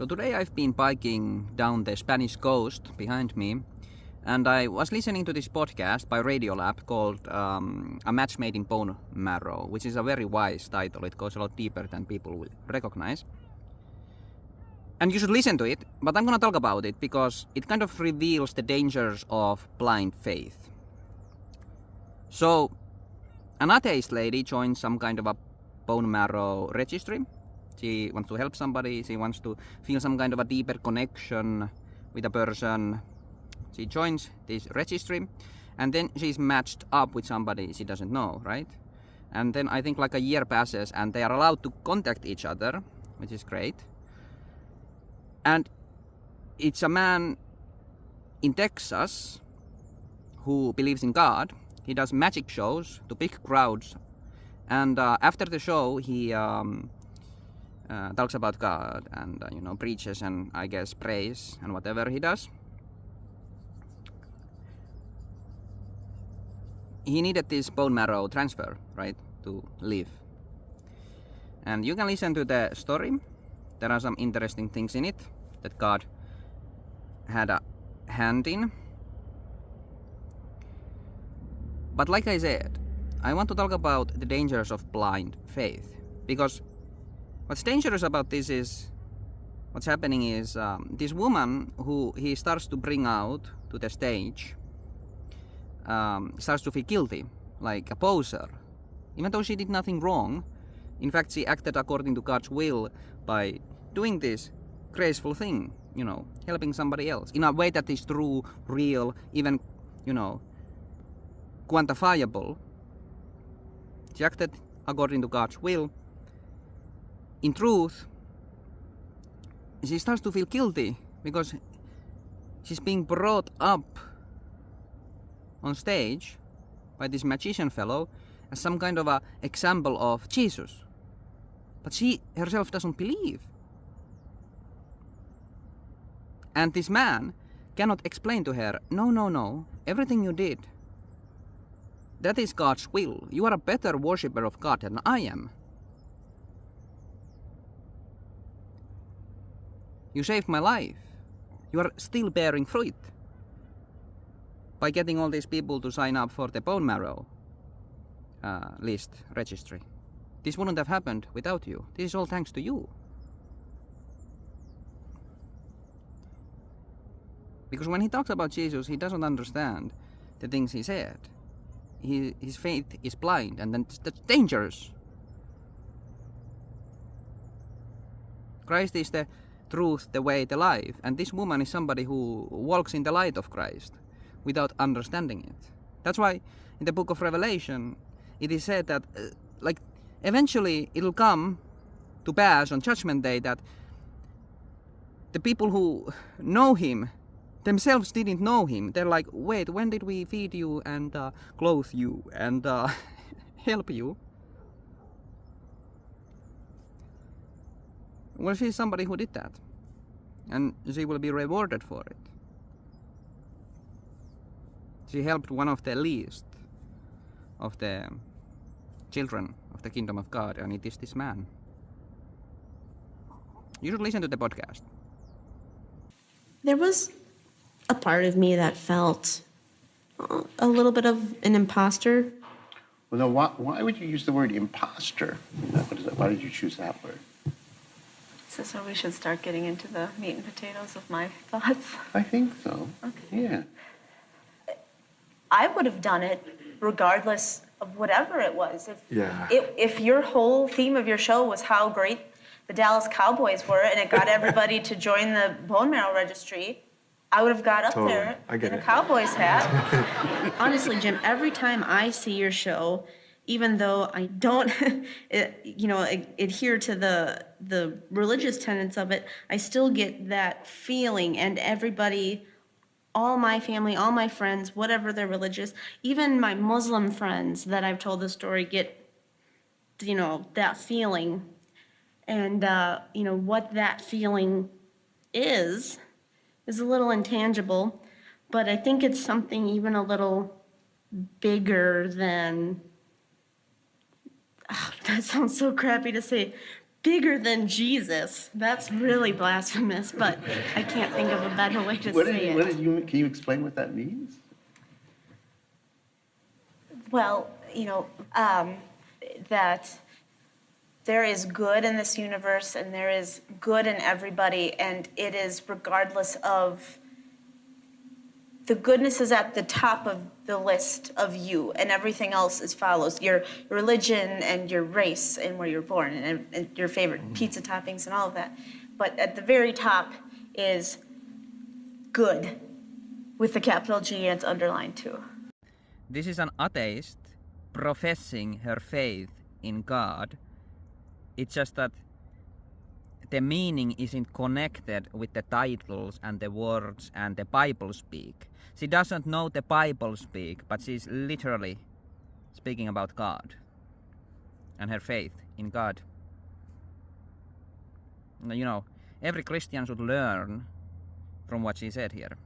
So today I've been biking down the Spanish coast behind me, and I was listening to this podcast by Radiolab called A Match Made in Bone Marrow, which is a very wise title. It goes a lot deeper than people will recognize. And you should listen to it, but I'm gonna talk about it because it kind of reveals the dangers of blind faith. So, an atheist lady joins some kind of a bone marrow registry. She wants to help somebody, she wants to feel some kind of a deeper connection with a person. She joins this registry, and then she's matched up with somebody she doesn't know, right? And then I think like a year passes and they are allowed to contact each other, which is great. And it's a man in Texas who believes in God. He does magic shows to big crowds, and after the show he talks about God and preaches and I guess prays and whatever he does. He needed this bone marrow transfer, right, to live. And you can listen to the story. There are some interesting things in it that God had a hand in. But like I said, I want to talk about the dangers of blind faith, because what's dangerous about this is, what's happening is this woman who he starts to bring out to the stage starts to feel guilty, like a poser, even though she did nothing wrong. In fact, she acted according to God's will by doing this graceful thing, helping somebody else in a way that is true, real, even, quantifiable. She acted according to God's will. In truth, she starts to feel guilty because she's being brought up on stage by this magician fellow as some kind of a example of Jesus. But she herself doesn't believe. And this man cannot explain to her, no, everything you did, that is God's will. You are a better worshipper of God than I am. You saved my life. You are still bearing fruit by getting all these people to sign up for the bone marrow list registry. This wouldn't have happened without you. This is all thanks to you. Because when he talks about Jesus, he doesn't understand the things he said. His faith is blind, and then that's dangerous. Christ is the truth, the way, the life, and this woman is somebody who walks in the light of Christ without understanding it. That's why in the book of Revelation it is said that eventually it'll come to pass on Judgment Day that the people who know him themselves didn't know him. They're like, wait, when did we feed you and clothe you and help you? Well, she's somebody who did that, and she will be rewarded for it. She helped one of the least of the children of the kingdom of God, and it is this man. You should listen to the podcast. There was a part of me that felt a little bit of an imposter. Well, no, why would you use the word imposter? Why did you choose that word? Is this where we should start getting into the meat and potatoes of my thoughts? I think so. Okay. Yeah. I would have done it regardless of whatever it was. Yeah. If your whole theme of your show was how great the Dallas Cowboys were and it got everybody to join the bone marrow registry, I would have got up there in a Cowboys hat. Honestly, Jim, every time I see your show, even though I don't, adhere to the religious tenets of it, I still get that feeling. And everybody, all my family, all my friends, whatever they're religious, even my Muslim friends that I've told the story get, that feeling. And, what that feeling is a little intangible, but I think it's something even a little bigger than, that sounds so crappy to say, bigger than Jesus. That's really blasphemous, but I can't think of a better way to say it. Can you explain what that means? Well, that there is good in this universe and there is good in everybody, and it is regardless of, the goodness is at the top of the list of you, and everything else is follows. Your religion and your race and where you're born and your favorite pizza toppings and all of that. But at the very top is good, with the capital G and it's underlined too. This is an atheist professing her faith in God. It's just that the meaning isn't connected with the titles and the words and the Bible speak. She doesn't know the Bible speak, but she's literally speaking about God and her faith in God. Every Christian should learn from what she said here.